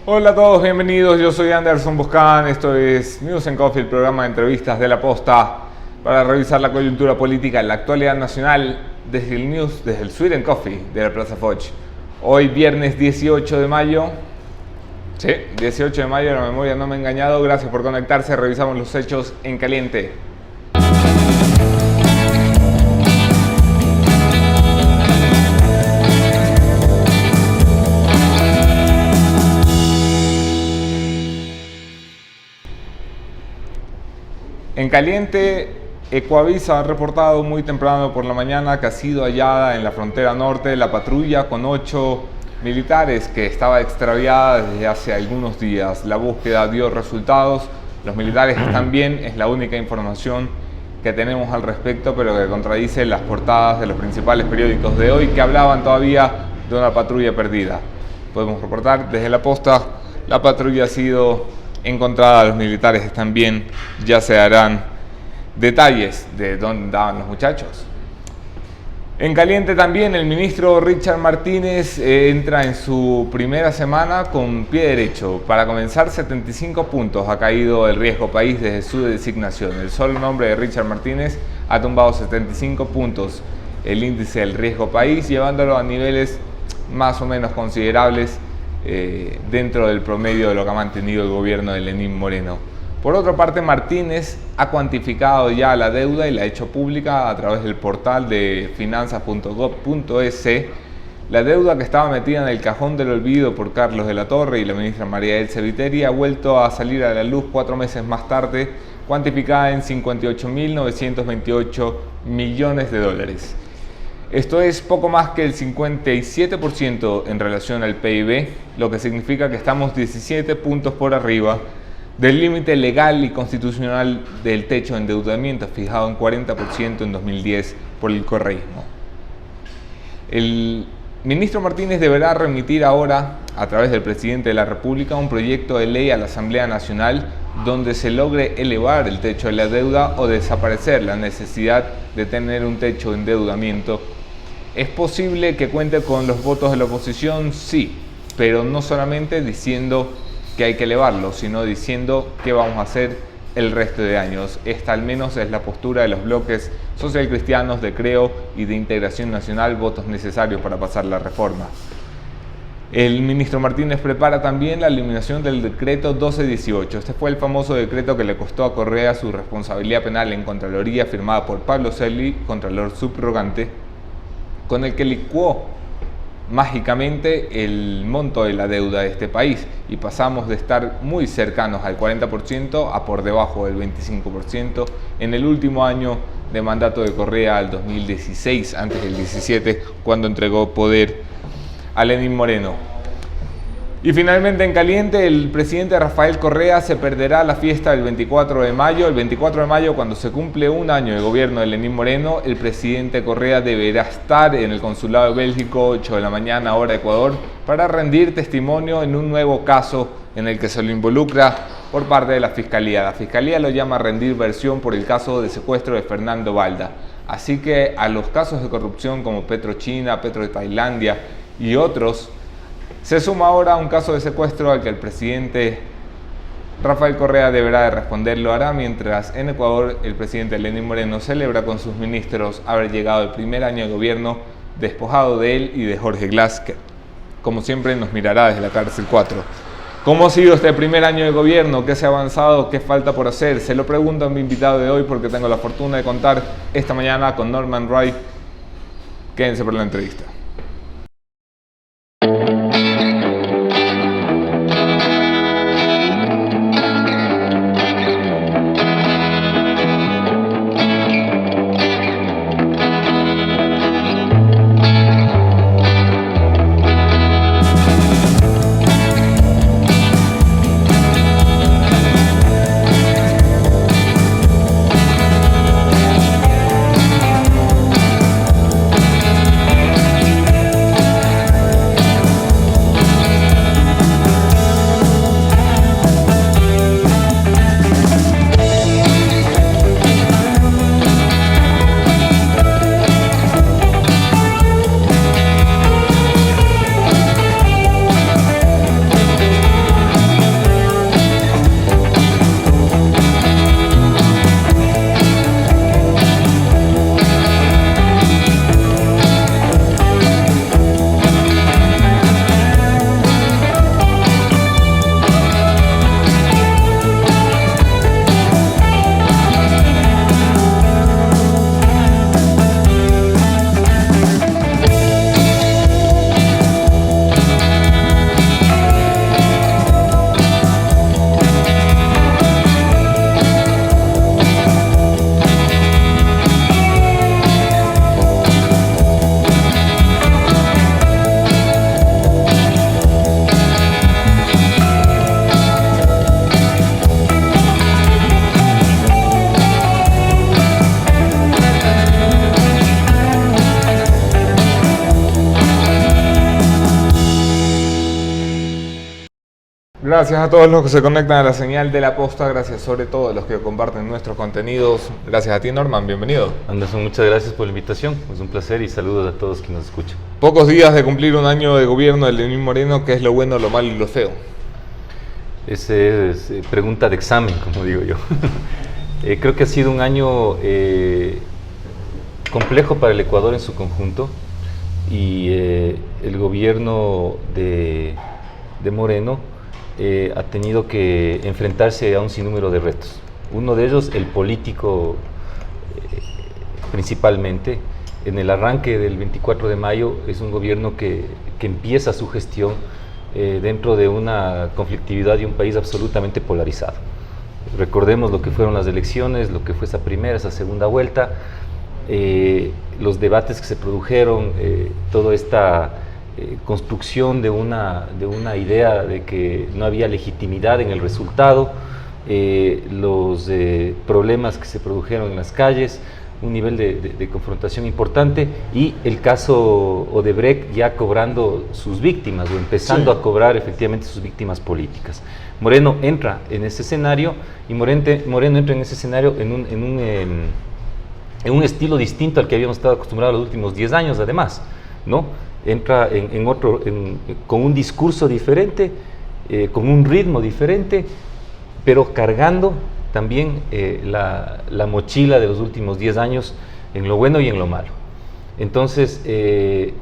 Hola a todos, bienvenidos. Yo soy Anderson Boscan. Esto es News and Coffee, el programa de entrevistas de La Posta para revisar la coyuntura política en la actualidad nacional desde el Sweet and Coffee de la Plaza Foch. Hoy viernes 18 de mayo. Sí, 18 de mayo, la memoria no me ha engañado. Gracias por conectarse. Revisamos los hechos en caliente. En caliente, Ecuavisa ha reportado muy temprano por la mañana que ha sido hallada en la frontera norte la patrulla con 8 militares que estaba extraviada desde hace algunos días. La búsqueda dio resultados, los militares están bien, es la única información que tenemos al respecto, pero que contradice las portadas de los principales periódicos de hoy que hablaban todavía de una patrulla perdida. Podemos reportar desde La Posta, la patrulla ha sido encontrada, los militares están bien, ya se darán detalles de dónde andaban los muchachos. En caliente también, el ministro Richard Martínez entra en su primera semana con pie derecho. Para comenzar, 75 puntos ha caído el riesgo país desde su designación. El solo nombre de Richard Martínez ha tumbado 75 puntos el índice del riesgo país, llevándolo a niveles más o menos considerables dentro del promedio de lo que ha mantenido el gobierno de Lenín Moreno. Por otra parte, Martínez ha cuantificado ya la deuda y la ha hecho pública a través del portal de finanzas.gov.es. La deuda que estaba metida en el cajón del olvido por Carlos de la Torre y la ministra María Elsa Viteri ha vuelto a salir a la luz 4 meses más tarde, cuantificada en 58.928 millones de dólares. Esto es poco más que el 57% en relación al PIB, lo que significa que estamos 17 puntos por arriba del límite legal y constitucional del techo de endeudamiento fijado en 40% en 2010 por el correísmo. El ministro Martínez deberá remitir ahora, a través del presidente de la República, un proyecto de ley a la Asamblea Nacional donde se logre elevar el techo de la deuda o desaparecer la necesidad de tener un techo de endeudamiento. ¿Es posible que cuente con los votos de la oposición? Sí, pero no solamente diciendo que hay que elevarlo, sino diciendo qué vamos a hacer el resto de años. Esta al menos es la postura de los bloques socialcristianos de Creo y de Integración Nacional, votos necesarios para pasar la reforma. El ministro Martínez prepara también la eliminación del decreto 1218. Este fue el famoso decreto que le costó a Correa su responsabilidad penal en Contraloría, firmada por Pablo Celli, Contralor subrogante, con el que licuó mágicamente el monto de la deuda de este país y pasamos de estar muy cercanos al 40% a por debajo del 25% en el último año de mandato de Correa, al 2016, antes del 17, cuando entregó poder a Lenín Moreno. Y finalmente, en caliente, el presidente Rafael Correa se perderá la fiesta del 24 de mayo. El 24 de mayo, cuando se cumple un año de gobierno de Lenín Moreno, el presidente Correa deberá estar en el consulado de Bélgica, 8 de la mañana, hora Ecuador, para rendir testimonio en un nuevo caso en el que se lo involucra por parte de la Fiscalía. La Fiscalía lo llama a rendir versión por el caso de secuestro de Fernando Balda. Así que a los casos de corrupción como PetroChina, Petro de Tailandia y otros, se suma ahora un caso de secuestro al que el presidente Rafael Correa deberá de responder. Lo hará mientras en Ecuador el presidente Lenín Moreno celebra con sus ministros haber llegado el primer año de gobierno despojado de él y de Jorge Glass, que como siempre nos mirará desde la cárcel 4. ¿Cómo ha sido este primer año de gobierno? ¿Qué se ha avanzado? ¿Qué falta por hacer? Se lo pregunto a mi invitado de hoy porque tengo la fortuna de contar esta mañana con Norman Wright. Quédense por la entrevista. Gracias a todos los que se conectan a la señal de La Posta, gracias sobre todo a los que comparten nuestros contenidos. Gracias a ti, Norman, bienvenido. Anderson, muchas gracias por la invitación, es un placer y saludos a todos quienes nos escuchan. Pocos días de cumplir un año de gobierno de Lenín Moreno, ¿qué es lo bueno, lo malo y lo feo? Esa es pregunta de examen, como digo yo. Creo que ha sido un año complejo para el Ecuador en su conjunto y el gobierno de Moreno ha tenido que enfrentarse a un sinnúmero de retos. Uno de ellos, el político principalmente. En el arranque del 24 de mayo es un gobierno que empieza su gestión dentro de una conflictividad y un país absolutamente polarizado. Recordemos lo que fueron las elecciones, lo que fue esa primera, esa segunda vuelta, los debates que se produjeron, toda esta construcción de una idea de que no había legitimidad en el resultado, los problemas que se produjeron en las calles, un nivel de confrontación importante y el caso Odebrecht ya cobrando sus víctimas o empezando a cobrar efectivamente sus víctimas políticas. Moreno entra en ese escenario y Moreno entra en ese escenario en un estilo distinto al que habíamos estado acostumbrados los últimos 10 años además, ¿no? Entra con un discurso diferente, con un ritmo diferente, pero cargando también la mochila de los últimos 10 años en lo bueno y en lo malo. Entonces, el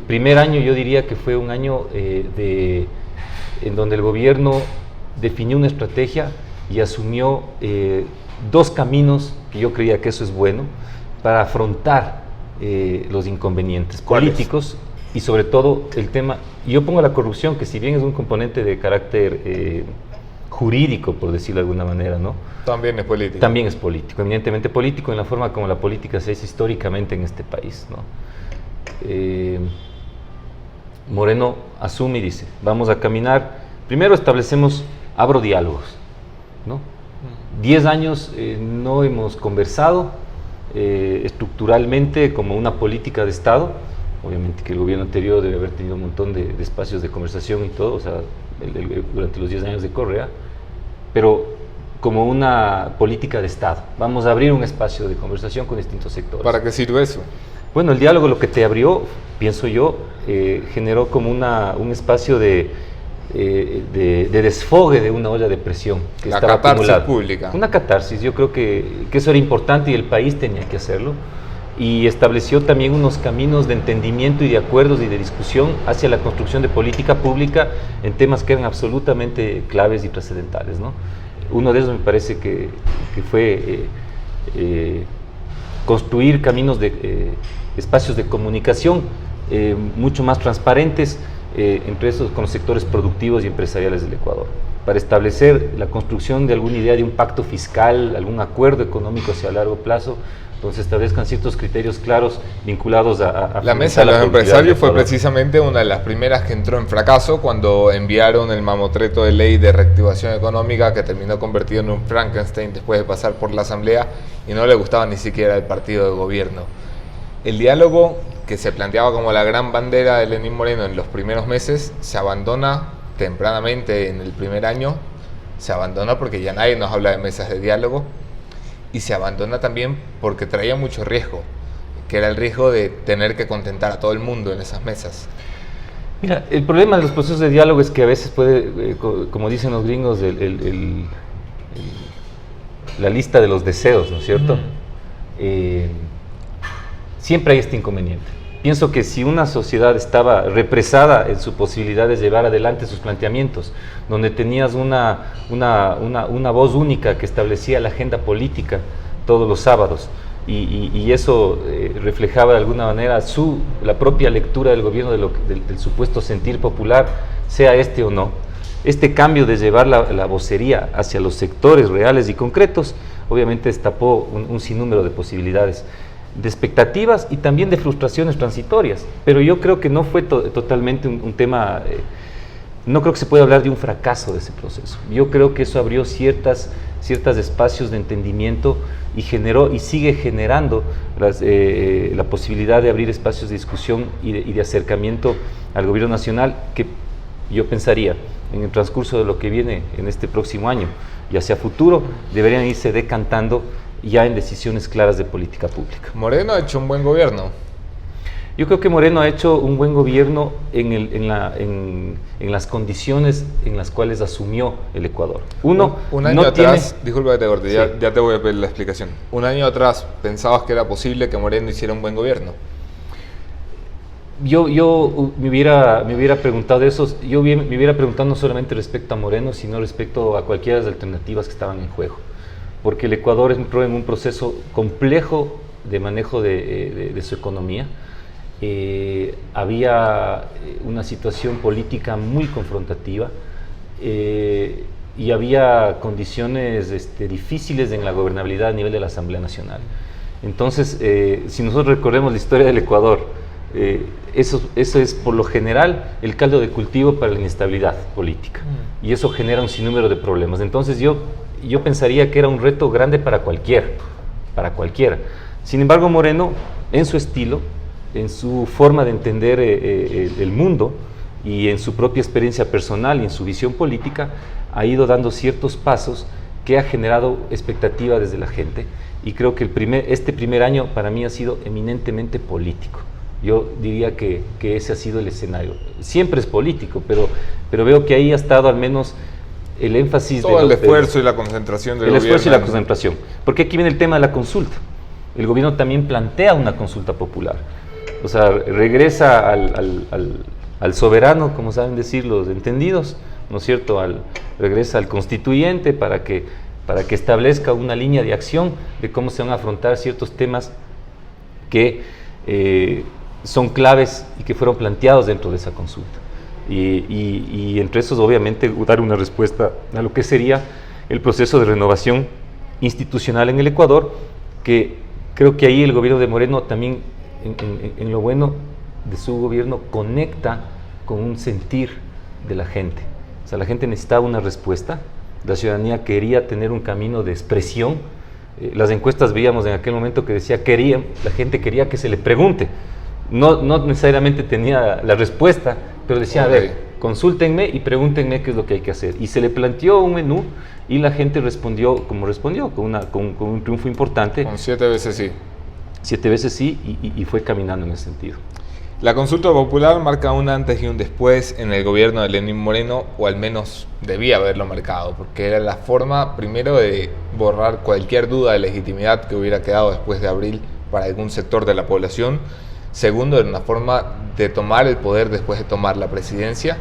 primer año yo diría que fue un año en donde el gobierno definió una estrategia y asumió dos caminos, que yo creía que eso es bueno, para afrontar los inconvenientes políticos y sobre todo el tema, y yo pongo la corrupción, que si bien es un componente de carácter jurídico, por decirlo de alguna manera, ¿no? También es político. También es político, eminentemente político en la forma como la política se hace históricamente en este país, ¿no? Moreno asume y dice, vamos a caminar, primero abro diálogos, ¿no? 10 años no hemos conversado estructuralmente como una política de Estado, obviamente que el gobierno anterior debe haber tenido un montón de espacios de conversación y todo, o sea, durante los 10 años de Correa, pero como una política de Estado. Vamos a abrir un espacio de conversación con distintos sectores. ¿Para qué sirve eso? Bueno, el diálogo lo que te abrió, pienso yo, generó como un espacio de desfogue de una olla de presión que estaba acumulada. Pública. Una catarsis, yo creo que eso era importante y el país tenía que hacerlo. Y estableció también unos caminos de entendimiento y de acuerdos y de discusión hacia la construcción de política pública en temas que eran absolutamente claves y trascendentales, ¿no? Uno de esos me parece que fue construir caminos espacios de comunicación mucho más transparentes entre esos con los sectores productivos y empresariales del Ecuador, para establecer la construcción de alguna idea de un pacto fiscal, algún acuerdo económico hacia largo plazo, donde se establezcan ciertos criterios claros vinculados a la mesa de los empresarios fue precisamente una de las primeras que entró en fracaso cuando enviaron el mamotreto de ley de reactivación económica que terminó convertido en un Frankenstein después de pasar por la asamblea y no le gustaba ni siquiera el partido de gobierno. El diálogo que se planteaba como la gran bandera de Lenín Moreno en los primeros meses se abandona tempranamente en el primer año, se abandona porque ya nadie nos habla de mesas de diálogo. Y se abandona también porque traía mucho riesgo, que era el riesgo de tener que contentar a todo el mundo en esas mesas. Mira, el problema de los procesos de diálogo es que a veces puede, como dicen los gringos, la lista de los deseos, ¿no es cierto? Siempre hay este inconveniente. Pienso que si una sociedad estaba represada en su posibilidad de llevar adelante sus planteamientos, donde tenías una voz única que establecía la agenda política todos los sábados, y eso reflejaba de alguna manera la propia lectura del gobierno del supuesto sentir popular, sea este o no, este cambio de llevar la vocería hacia los sectores reales y concretos, obviamente destapó un sinnúmero de posibilidades, de expectativas y también de frustraciones transitorias, pero yo creo que no fue totalmente un tema, no creo que se pueda hablar de un fracaso de ese proceso. Yo creo que eso abrió ciertos espacios de entendimiento y generó y sigue generando la posibilidad de abrir espacios de discusión y de acercamiento al gobierno nacional que Yo pensaría, en el transcurso de lo que viene en este próximo año y hacia futuro, deberían irse decantando ya en decisiones claras de política pública. Moreno ha hecho un buen gobierno. Yo creo que Moreno ha hecho un buen gobierno en las condiciones en las cuales asumió el Ecuador. Un año atrás, disculpa que te corte, sí. ya te voy a pedir la explicación. Un año atrás, ¿pensabas que era posible que Moreno hiciera un buen gobierno? Yo me hubiera preguntado eso, me hubiera preguntado no solamente respecto a Moreno, sino respecto a cualquiera de las alternativas que estaban en juego. Porque el Ecuador entró en un proceso complejo de manejo de su economía. Había una situación política muy confrontativa y había condiciones difíciles en la gobernabilidad a nivel de la Asamblea Nacional. Entonces, si nosotros recorremos la historia del Ecuador, eso es por lo general el caldo de cultivo para la inestabilidad política y eso genera un sinnúmero de problemas. Entonces yo pensaría que era un reto grande para cualquiera. Sin embargo, Moreno, en su estilo, en su forma de entender el mundo y en su propia experiencia personal y en su visión política, ha ido dando ciertos pasos que ha generado expectativa desde la gente, y creo que este primer año para mí ha sido eminentemente político. Yo diría que ese ha sido el escenario. Siempre es político, pero veo que ahí ha estado al menos el énfasis. Todo el esfuerzo y la concentración del gobierno. El esfuerzo y la concentración. Porque aquí viene el tema de la consulta. El gobierno también plantea una consulta popular. O sea, regresa al soberano, como saben decir los entendidos, ¿no es cierto? Regresa al constituyente para que establezca una línea de acción de cómo se van a afrontar ciertos temas que son claves y que fueron planteados dentro de esa consulta. Y entre esos, obviamente, dar una respuesta a lo que sería el proceso de renovación institucional en el Ecuador, que creo que ahí el gobierno de Moreno también, en lo bueno de su gobierno, conecta con un sentir de la gente. O sea, la gente necesitaba una respuesta, la ciudadanía quería tener un camino de expresión. Las encuestas veíamos en aquel momento que decía la gente quería que se le pregunte. No necesariamente tenía la respuesta, pero decía, a ver, consúltenme y pregúntenme qué es lo que hay que hacer. Y se le planteó un menú y la gente respondió como respondió, con un triunfo importante. Con 7 veces sí. 7 veces sí, y fue caminando en ese sentido. La consulta popular marca un antes y un después en el gobierno de Lenín Moreno, o al menos debía haberlo marcado, porque era la forma, primero, de borrar cualquier duda de legitimidad que hubiera quedado después de abril para algún sector de la población. Segundo, era una forma de tomar el poder después de tomar la presidencia.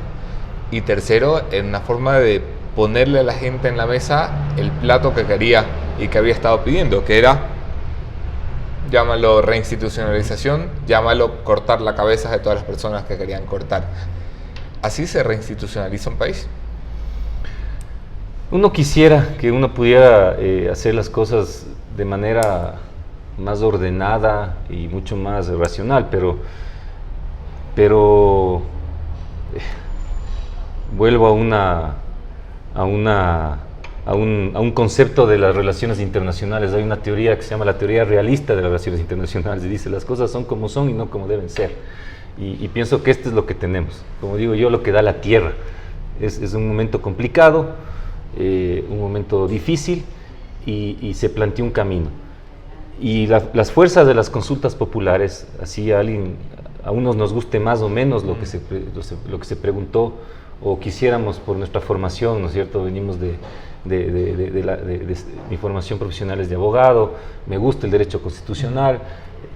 Y tercero, era una forma de ponerle a la gente en la mesa el plato que quería y que había estado pidiendo, que era, llámalo reinstitucionalización, llámalo cortar la cabeza de todas las personas que querían cortar. ¿Así se reinstitucionaliza un país? Uno quisiera que uno pudiera hacer las cosas de manera más ordenada y mucho más racional, pero vuelvo a un concepto de las relaciones internacionales. Hay una teoría que se llama la teoría realista de las relaciones internacionales, y dice: las cosas son como son y no como deben ser. Y pienso que esto es lo que tenemos, como digo yo, lo que da la tierra. Es un momento complicado, un momento difícil, y se plantea un camino. Y las fuerzas de las consultas populares, así a unos nos guste más o menos lo que se preguntó, o quisiéramos por nuestra formación, ¿no es cierto? Venimos de mi formación profesional es de abogado, me gusta el derecho constitucional,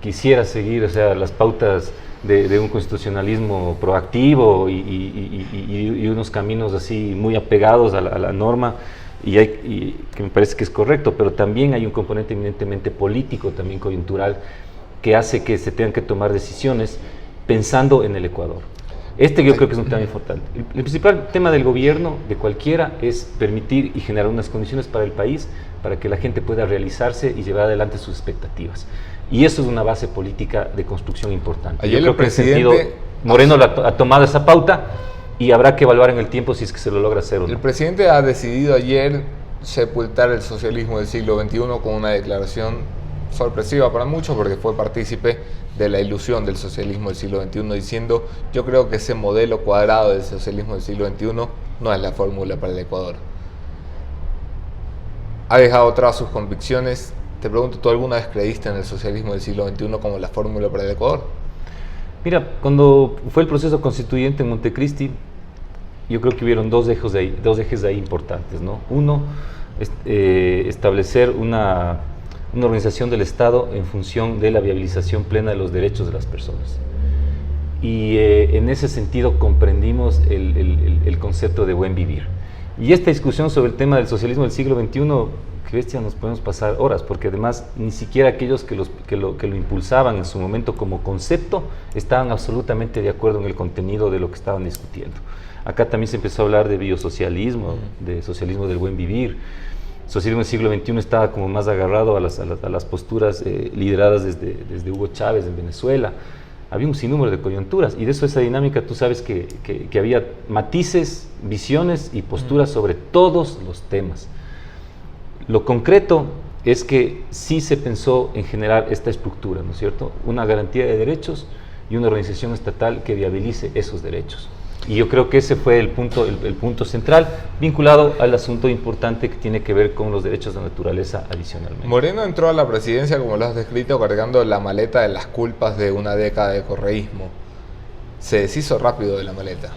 quisiera seguir, o sea, las pautas de un constitucionalismo proactivo y unos caminos así muy apegados a la norma, y que me parece que es correcto, pero también hay un componente eminentemente político, también coyuntural, que hace que se tengan que tomar decisiones pensando en el Ecuador. Yo creo que es un tema importante. El principal tema del gobierno, de cualquiera, es permitir y generar unas condiciones para el país, para que la gente pueda realizarse y llevar adelante sus expectativas. Y eso es una base política de construcción importante. Ayer yo creo que en ese sentido Moreno ha tomado esa pauta, y habrá que evaluar en el tiempo si es que se lo logra hacer o no. El presidente ha decidido ayer sepultar el socialismo del siglo XXI con una declaración sorpresiva para muchos porque fue partícipe de la ilusión del socialismo del siglo XXI, diciendo: yo creo que ese modelo cuadrado del socialismo del siglo XXI no es la fórmula para el Ecuador. Ha dejado atrás sus convicciones. Te pregunto, ¿tú alguna vez creíste en el socialismo del siglo XXI como la fórmula para el Ecuador? Mira, cuando fue el proceso constituyente en Montecristi, yo creo que hubieron dos ejes de ahí importantes, ¿no? Uno, establecer una organización del Estado en función de la viabilización plena de los derechos de las personas. Y en ese sentido comprendimos el concepto de buen vivir. Y esta discusión sobre el tema del socialismo del siglo XXI, que bestia, nos podemos pasar horas, porque además ni siquiera aquellos que lo impulsaban en su momento como concepto estaban absolutamente de acuerdo en el contenido de lo que estaban discutiendo. Acá también se empezó a hablar de biosocialismo, de socialismo del buen vivir. El socialismo del siglo XXI estaba como más agarrado a las posturas lideradas desde Hugo Chávez en Venezuela. Había un sinnúmero de coyunturas, y de eso, esa dinámica, tú sabes que había matices, visiones y posturas sobre todos los temas. Lo concreto es que sí se pensó en generar esta estructura, ¿no es cierto? Una garantía de derechos y una organización estatal que viabilice esos derechos. Y yo creo que ese fue el punto central, vinculado al asunto importante que tiene que ver con los derechos de naturaleza adicionalmente. Moreno entró a la presidencia, como lo has descrito, cargando la maleta de las culpas de una década de correísmo. Se deshizo rápido de la maleta.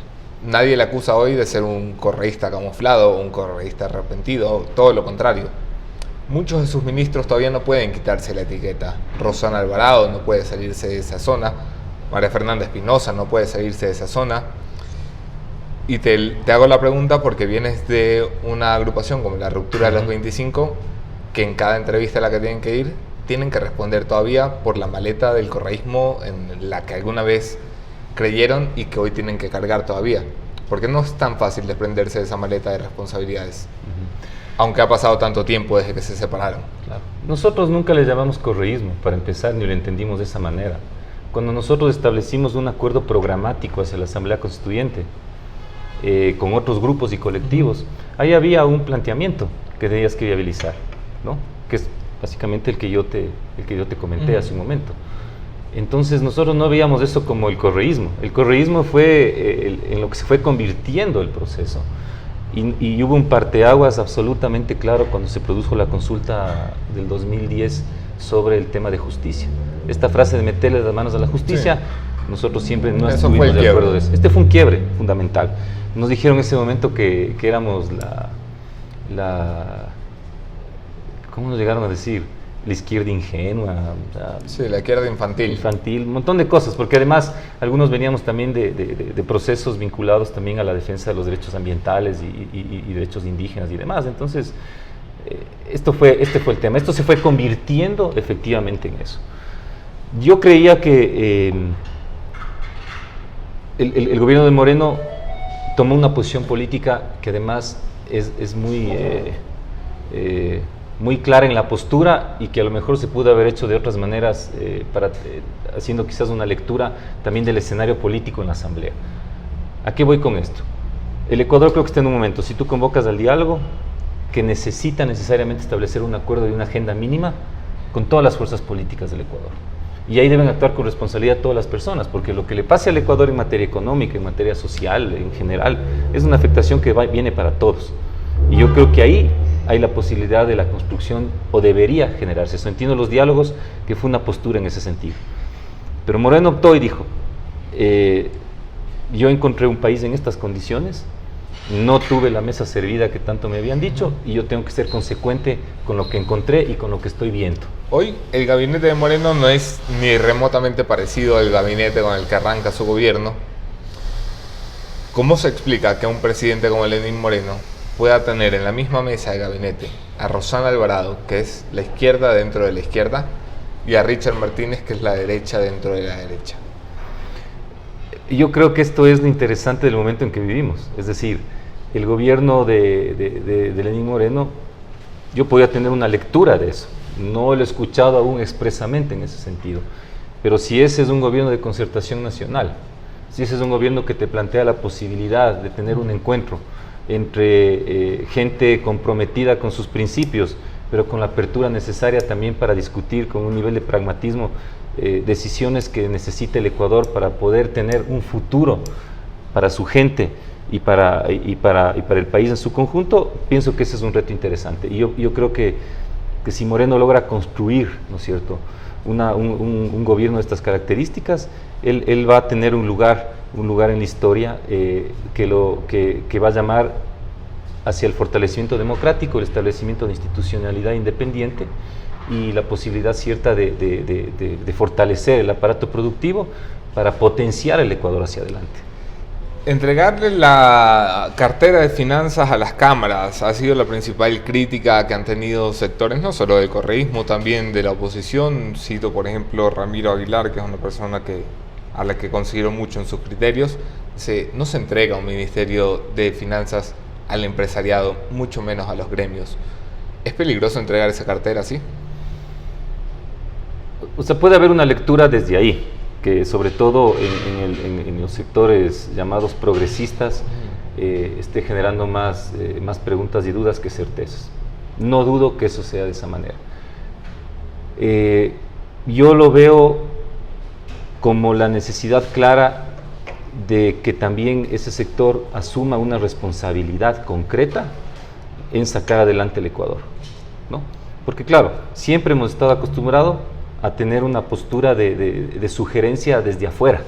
Nadie le acusa hoy de ser un correísta camuflado o un correísta arrepentido, todo lo contrario. Muchos de sus ministros todavía no pueden quitarse la etiqueta. Rosana Alvarado no puede salirse de esa zona. María Fernanda Espinosa no puede salirse de esa zona. Y te hago la pregunta porque vienes de una agrupación como la Ruptura de los 25, que en cada entrevista a la que tienen que ir, tienen que responder todavía por la maleta del correísmo en la que alguna vez creyeron y que hoy tienen que cargar todavía. Porque no es tan fácil desprenderse de esa maleta de responsabilidades, aunque ha pasado tanto tiempo desde que se separaron. Claro. Nosotros nunca le llamamos correísmo, para empezar, ni lo entendimos de esa manera. Cuando nosotros establecimos un acuerdo programático hacia la Asamblea Constituyente, con otros grupos y colectivos, ahí había un planteamiento que tenías que viabilizar, ¿no? Que es básicamente el que yo te comenté hace un momento. Entonces nosotros no veíamos eso como el correísmo. El correísmo fue en lo que se fue convirtiendo el proceso. Y hubo un parteaguas absolutamente claro cuando se produjo la consulta del 2010 sobre el tema de justicia. Esta frase de meterle las manos a la justicia, sí, nosotros siempre no estuvimos de acuerdo de eso. Este fue un quiebre fundamental. Nos dijeron en ese momento que éramos ¿cómo nos llegaron a decir? La izquierda ingenua. Sí, la izquierda infantil. Infantil, un montón de cosas, porque además algunos veníamos también de procesos vinculados también a la defensa de los derechos ambientales y derechos indígenas y demás. Entonces, este fue el tema. Esto se fue convirtiendo efectivamente en eso. Yo creía que el gobierno de Moreno tomó una posición política que además es muy clara en la postura y que a lo mejor se pudo haber hecho de otras maneras, haciendo quizás una lectura también del escenario político en la Asamblea. ¿A qué voy con esto? El Ecuador creo que está en un momento, si tú convocas al diálogo, que necesita necesariamente establecer un acuerdo y una agenda mínima con todas las fuerzas políticas del Ecuador. Y ahí deben actuar con responsabilidad todas las personas, porque lo que le pase al Ecuador en materia económica, en materia social, en general, es una afectación que viene para todos. Y yo creo que ahí hay la posibilidad de la construcción, o debería generarse eso. Entiendo los diálogos, que fue una postura en ese sentido. Pero Moreno optó y dijo, yo encontré un país en estas condiciones, no tuve la mesa servida que tanto me habían dicho, y yo tengo que ser consecuente con lo que encontré y con lo que estoy viendo. Hoy el gabinete de Moreno no es ni remotamente parecido al gabinete con el que arranca su gobierno. ¿Cómo se explica que un presidente como Lenín Moreno pueda tener en la misma mesa de gabinete a Rosana Alvarado, que es la izquierda dentro de la izquierda, y a Richard Martínez, que es la derecha dentro de la derecha? Yo creo que esto es lo interesante del momento en que vivimos. Es decir, el gobierno de Lenín Moreno, yo podía tener una lectura de eso. No lo he escuchado aún expresamente en ese sentido. Pero si ese es un gobierno de concertación nacional, si ese es un gobierno que te plantea la posibilidad de tener un encuentro entre gente comprometida con sus principios, pero con la apertura necesaria también para discutir con un nivel de pragmatismo decisiones que necesita el Ecuador para poder tener un futuro para su gente y para el país en su conjunto. Pienso que ese es un reto interesante. Y yo creo que si Moreno logra construir, ¿no es cierto?, un gobierno de estas características, él va a tener un lugar en la historia que va a llamar hacia el fortalecimiento democrático, el establecimiento de institucionalidad independiente y la posibilidad cierta de fortalecer el aparato productivo para potenciar el Ecuador hacia adelante. Entregarle la cartera de finanzas a las cámaras ha sido la principal crítica que han tenido sectores, no solo del correísmo, también de la oposición. Cito, por ejemplo, Ramiro Aguilar, que es una persona a la que considero mucho en sus criterios. No se entrega un ministerio de finanzas al empresariado, mucho menos a los gremios. ¿Es peligroso entregar esa cartera así? O sea, puede haber una lectura desde ahí, que sobre todo en los sectores llamados progresistas esté generando más preguntas y dudas que certezas. No dudo que eso sea de esa manera. Yo lo veo como la necesidad clara de que también ese sector asuma una responsabilidad concreta en sacar adelante el Ecuador, ¿no? Porque claro, siempre hemos estado acostumbrados a tener una postura de sugerencia desde afuera.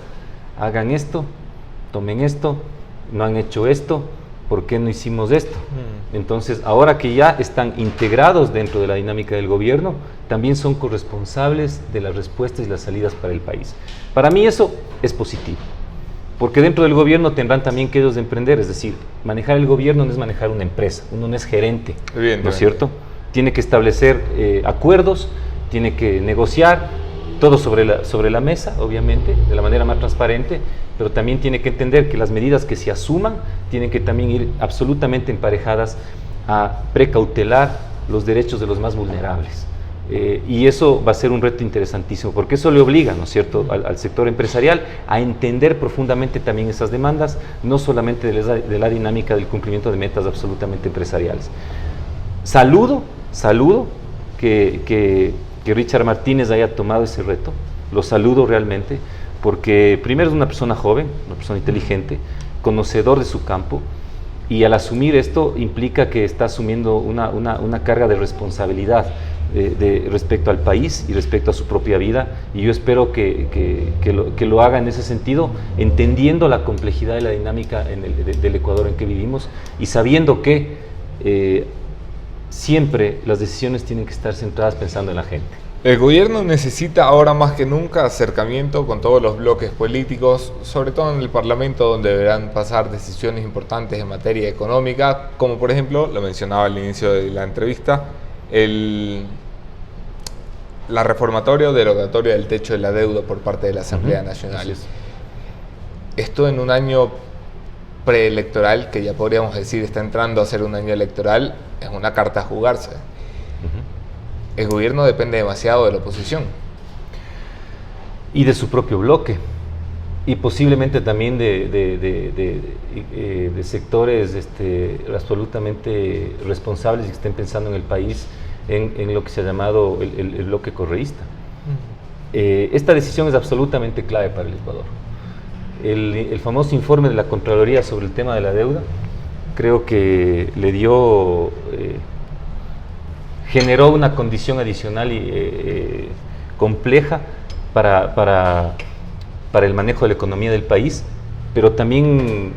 Hagan esto, tomen esto, no han hecho esto, ¿por qué no hicimos esto? Entonces, ahora que ya están integrados dentro de la dinámica del gobierno, también son corresponsables de las respuestas y las salidas para el país. Para mí eso es positivo, porque dentro del gobierno tendrán también que ellos emprender, es decir, manejar el gobierno no es manejar una empresa, uno no es gerente, ¿no es cierto? Tiene que establecer acuerdos, tiene que negociar, todo sobre la mesa, obviamente, de la manera más transparente, pero también tiene que entender que las medidas que se asuman tienen que también ir absolutamente emparejadas a precautelar los derechos de los más vulnerables. Y eso va a ser un reto interesantísimo, porque eso le obliga, ¿no es cierto?, al sector empresarial a entender profundamente también esas demandas, no solamente de la dinámica del cumplimiento de metas absolutamente empresariales. Saludo que Richard Martínez haya tomado ese reto, lo saludo realmente, porque primero es una persona joven, una persona inteligente, conocedor de su campo, y al asumir esto implica que está asumiendo una carga de responsabilidad respecto al país y respecto a su propia vida, y yo espero que lo haga en ese sentido, entendiendo la complejidad de la dinámica del Ecuador en que vivimos y sabiendo que siempre las decisiones tienen que estar centradas pensando en la gente. El gobierno necesita ahora más que nunca acercamiento con todos los bloques políticos, sobre todo en el Parlamento, donde deberán pasar decisiones importantes en materia económica, como por ejemplo, lo mencionaba al inicio de la entrevista, la reformatoria o derogatoria del techo de la deuda por parte de la Asamblea Nacional. Esto en un año preelectoral, que ya podríamos decir está entrando a ser un año electoral, es una carta a jugarse. El gobierno depende demasiado de la oposición. Y de su propio bloque. Y posiblemente también de sectores absolutamente responsables y que estén pensando en el país en lo que se ha llamado el bloque correísta. Esta decisión es absolutamente clave para el Ecuador. El famoso informe de la Contraloría sobre el tema de la deuda, creo que generó una condición adicional y compleja para el manejo de la economía del país, pero también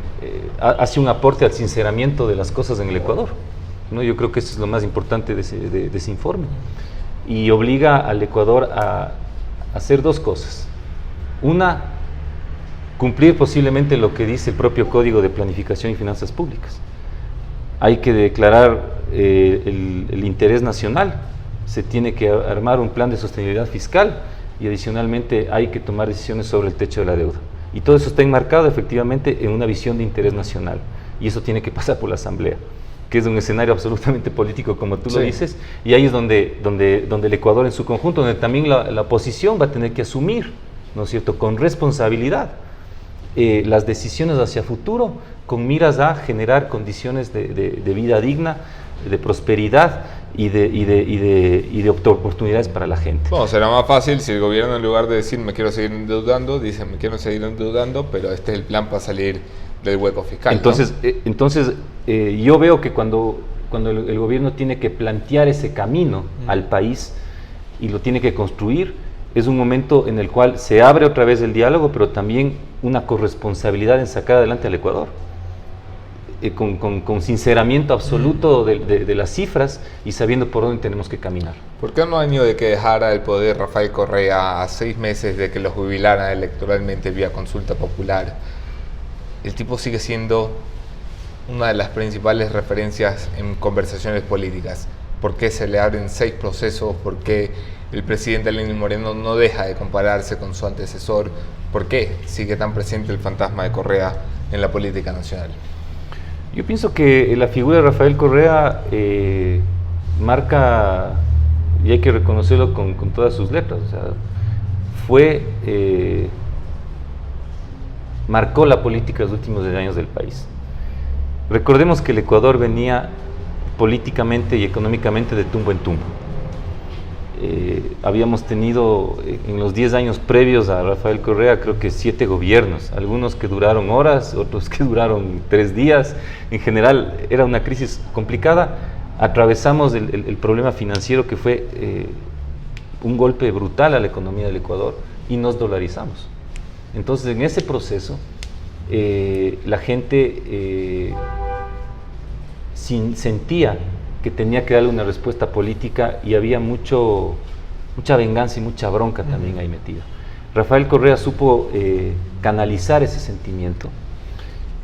hace un aporte al sinceramiento de las cosas en el Ecuador, ¿no? Yo creo que eso es lo más importante de ese informe, y obliga al Ecuador a hacer dos cosas. Una, cumplir posiblemente lo que dice el propio Código de Planificación y Finanzas Públicas. Hay que declarar el interés nacional, se tiene que armar un plan de sostenibilidad fiscal y adicionalmente hay que tomar decisiones sobre el techo de la deuda. Y todo eso está enmarcado efectivamente en una visión de interés nacional, y eso tiene que pasar por la Asamblea, que es un escenario absolutamente político, como tú lo dices, y ahí es donde el Ecuador en su conjunto, donde también la oposición va a tener que asumir, ¿no es cierto?, con responsabilidad las decisiones hacia futuro con miras a generar condiciones de vida digna, de prosperidad y de oportunidades para la gente. Bueno, será más fácil si el gobierno, en lugar de decir me quiero seguir endeudando, dice me quiero seguir endeudando, pero este es el plan para salir del hueco fiscal. Entonces, yo veo que cuando el gobierno tiene que plantear ese camino al país y lo tiene que construir, es un momento en el cual se abre otra vez el diálogo, pero también una corresponsabilidad en sacar adelante al Ecuador. Con sinceramiento absoluto de las cifras y sabiendo por dónde tenemos que caminar. ¿Por qué no año de que dejara el poder Rafael Correa, a 6 meses de que lo jubilaran electoralmente vía consulta popular? El tipo sigue siendo una de las principales referencias en conversaciones políticas. ¿Por qué se le abren 6 procesos? ¿Por qué el presidente Lenín Moreno no deja de compararse con su antecesor? ¿Por qué sigue tan presente el fantasma de Correa en la política nacional? Yo pienso que la figura de Rafael Correa marca, y hay que reconocerlo con todas sus letras, o sea, marcó la política de los últimos 10 años del país. Recordemos que el Ecuador venía políticamente y económicamente de tumbo en tumbo. Habíamos tenido en los 10 años previos a Rafael Correa creo que 7 gobiernos, algunos que duraron horas, otros que duraron 3 días. En general era una crisis complicada. Atravesamos el problema financiero que fue un golpe brutal a la economía del Ecuador y nos dolarizamos. Entonces en ese proceso la gente sentía que tenía que darle una respuesta política y había mucha venganza y mucha bronca también ahí metida. Rafael Correa supo canalizar ese sentimiento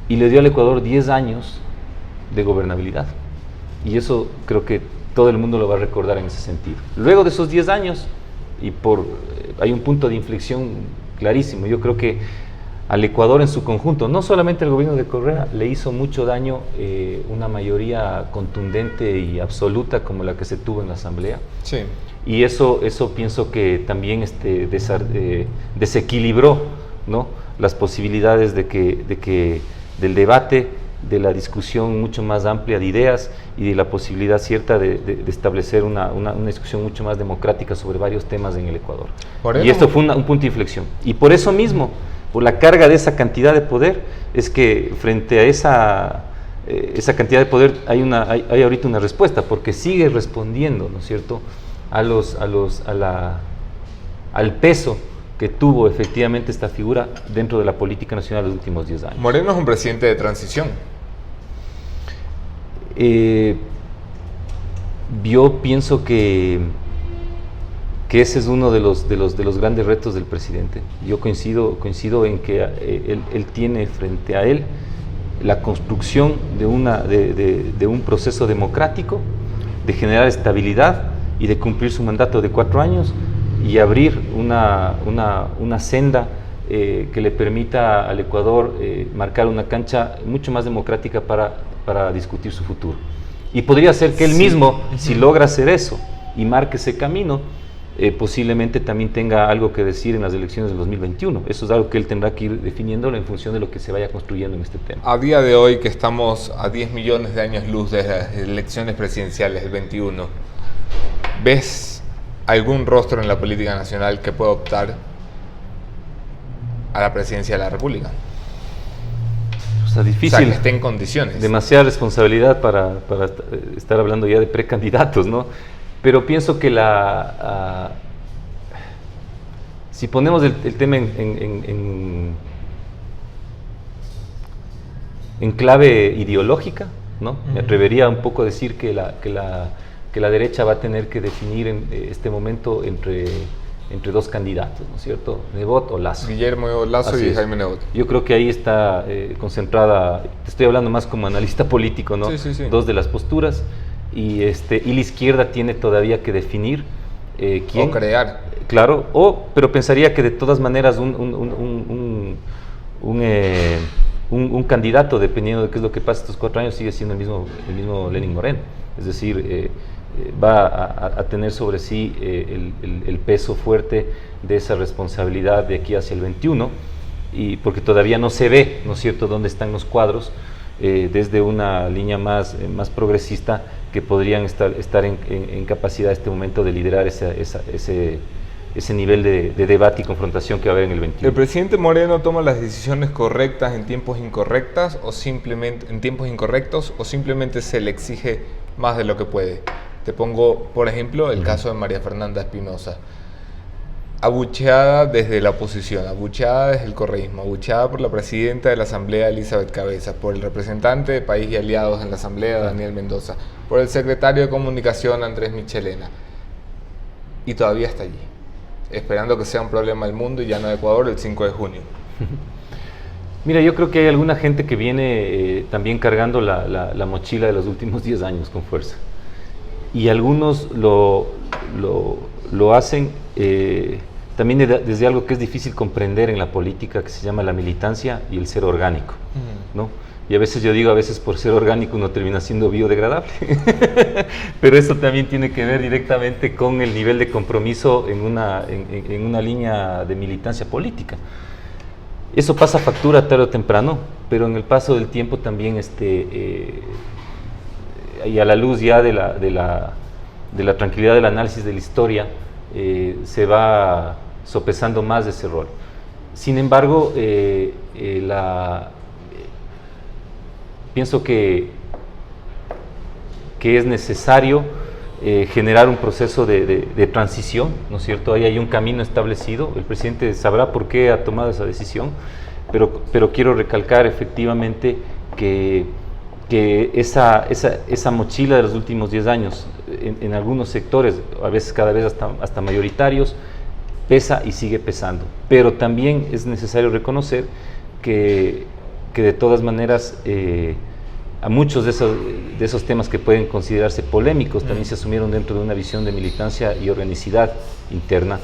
y le dio al Ecuador 10 años de gobernabilidad. Y eso creo que todo el mundo lo va a recordar en ese sentido. Luego de esos 10 años, hay un punto de inflexión clarísimo. Yo creo que al Ecuador en su conjunto, no solamente el gobierno de Correa, le hizo mucho daño una mayoría contundente y absoluta como la que se tuvo en la Asamblea. Sí. Y eso pienso que también desequilibró, ¿no?, las posibilidades de que del debate, de la discusión mucho más amplia de ideas y de la posibilidad cierta de establecer una discusión mucho más democrática sobre varios temas en el Ecuador. Y esto fue un punto de inflexión. Y por eso mismo, por la carga de esa cantidad de poder, es que frente a esa cantidad de poder hay ahorita una respuesta, porque sigue respondiendo, ¿no es cierto?, al peso que tuvo efectivamente esta figura dentro de la política nacional de los últimos 10 años. Moreno es un presidente de transición. Yo pienso que ese es uno de los grandes retos del presidente. Yo coincido en que él tiene frente a él la construcción de un proceso democrático, de generar estabilidad y de cumplir su mandato de 4 años y abrir una senda que le permita al Ecuador marcar una cancha mucho más democrática para discutir su futuro. Y podría ser que él mismo, si logra hacer eso y marque ese camino, posiblemente también tenga algo que decir en las elecciones del 2021. Eso es algo que él tendrá que ir definiéndolo en función de lo que se vaya construyendo en este tema. A día de hoy, que estamos a 10 millones de años luz de las elecciones presidenciales del 21, ¿ves algún rostro en la política nacional que pueda optar a la presidencia de la República? O sea, difícil. O sea, que esté en condiciones. Demasiada responsabilidad para estar hablando ya de precandidatos, ¿no? Pero pienso que si ponemos el tema en clave ideológica, ¿no? Me atrevería un poco a decir que la derecha va a tener que definir en este momento entre 2 candidatos, ¿no es cierto? Nebot o Lasso. Guillermo Lasso y Jaime Nebot. Yo creo que ahí está concentrada, te estoy hablando más como analista político, ¿no? Sí. 2 de las posturas. Y la izquierda tiene todavía que definir quién. O crear. Claro, pero pensaría que de todas maneras un candidato, dependiendo de qué es lo que pasa estos 4 años, sigue siendo el mismo Lenín Moreno. Es decir, va a tener sobre sí el peso fuerte de esa responsabilidad de aquí hacia el 21, y porque todavía no se ve, ¿no es cierto?, dónde están los cuadros, desde una línea más progresista, que podrían estar en capacidad en este momento de liderar ese nivel de debate y confrontación que va a haber en el 21. ¿El presidente Moreno toma las decisiones correctas en tiempos incorrectos o simplemente se le exige más de lo que puede? Te pongo, por ejemplo, el caso de María Fernanda Espinosa. Abucheada desde la oposición, abucheada desde el correísmo, abucheada por la presidenta de la Asamblea, Elizabeth Cabezas, por el representante de País y Aliados en la Asamblea, Daniel Mendoza, por el secretario de Comunicación, Andrés Michelena. Y todavía está allí, esperando que sea un problema del mundo y ya no de Ecuador el 5 de junio. Mira, yo creo que hay alguna gente que viene también cargando la mochila de los últimos 10 años con fuerza. Y algunos lo hacen también desde algo que es difícil comprender en la política, que se llama la militancia y el ser orgánico, ¿no? Y a veces yo digo, por ser orgánico uno termina siendo biodegradable. Pero eso también tiene que ver directamente con el nivel de compromiso en una línea de militancia política. Eso pasa factura tarde o temprano, pero en el paso del tiempo también y a la luz ya de la tranquilidad del análisis de la historia, se va sopesando más de ese rol. Sin embargo, pienso que es necesario generar un proceso de transición, ¿no es cierto? Ahí hay un camino establecido, el presidente sabrá por qué ha tomado esa decisión, pero quiero recalcar efectivamente que esa mochila de los últimos 10 años, en algunos sectores, a veces cada vez hasta mayoritarios, pesa y sigue pesando. Pero también es necesario reconocer que de todas maneras a muchos de esos temas que pueden considerarse polémicos también se asumieron dentro de una visión de militancia y organicidad interna,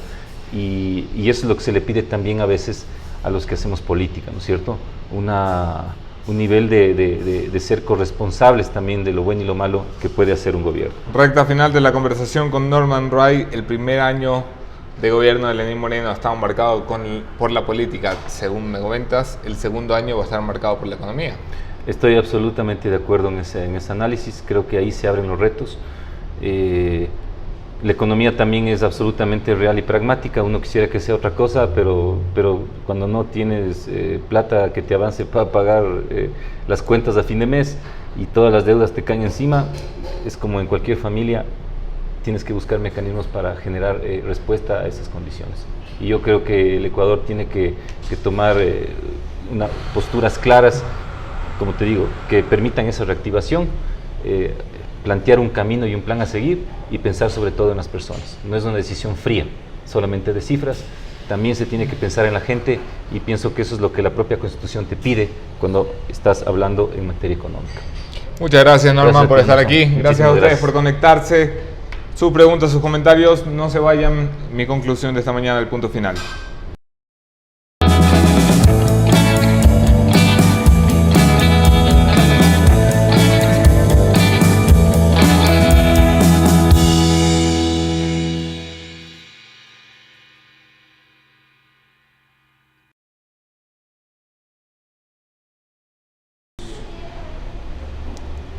y eso es lo que se le pide también a veces a los que hacemos política, ¿no es cierto? Un nivel de ser corresponsables también de lo bueno y lo malo que puede hacer un gobierno. Recta final de la conversación con Norman Ray. El primer año de gobierno de Lenín Moreno ha estado marcado por la política, según me comentas. El segundo año va a estar marcado por la economía. Estoy absolutamente de acuerdo en ese análisis. Creo que ahí se abren los retos. La economía también es absolutamente real y pragmática. Uno quisiera que sea otra cosa, pero cuando no tienes plata que te avance para pagar las cuentas a fin de mes y todas las deudas te caen encima, es como en cualquier familia, tienes que buscar mecanismos para generar respuesta a esas condiciones. Y yo creo que el Ecuador tiene que tomar posturas claras, como te digo, que permitan esa reactivación, plantear un camino y un plan a seguir y pensar sobre todo en las personas. No es una decisión fría, solamente de cifras. También se tiene que pensar en la gente, y pienso que eso es lo que la propia Constitución te pide cuando estás hablando en materia económica. Muchas gracias, Norman, por estar aquí. Gracias a ustedes gracias por conectarse. Sus preguntas, sus comentarios, no se vayan. Mi conclusión de esta mañana, el punto final.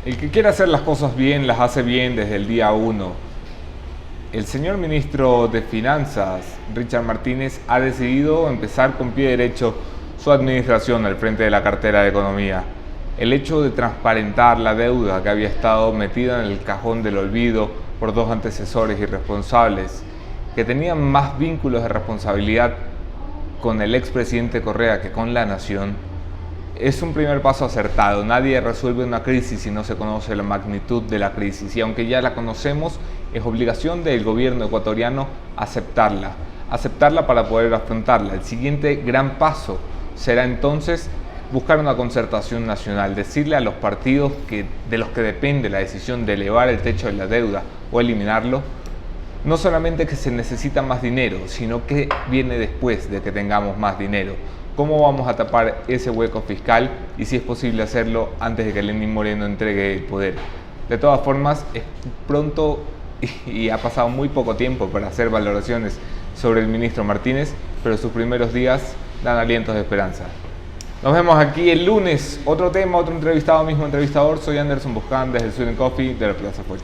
El que quiere hacer las cosas bien, las hace bien desde el día 1. El señor ministro de Finanzas, Richard Martínez, ha decidido empezar con pie derecho su administración al frente de la cartera de Economía. El hecho de transparentar la deuda que había estado metida en el cajón del olvido por dos antecesores irresponsables, que tenían más vínculos de responsabilidad con el expresidente Correa que con la nación, es un primer paso acertado. Nadie resuelve una crisis si no se conoce la magnitud de la crisis, y aunque ya la conocemos, es obligación del gobierno ecuatoriano aceptarla para poder afrontarla. El siguiente gran paso será entonces buscar una concertación nacional, decirle a los partidos de los que depende la decisión de elevar el techo de la deuda o eliminarlo, no solamente que se necesita más dinero, sino que viene después de que tengamos más dinero. ¿Cómo vamos a tapar ese hueco fiscal y si es posible hacerlo antes de que Lenín Moreno entregue el poder? De todas formas, es pronto y ha pasado muy poco tiempo para hacer valoraciones sobre el ministro Martínez, pero sus primeros días dan alientos de esperanza. Nos vemos aquí el lunes. Otro tema, otro entrevistado, mismo entrevistador. Soy Anderson Buscán desde el Sweden Coffee de la Plaza Foch.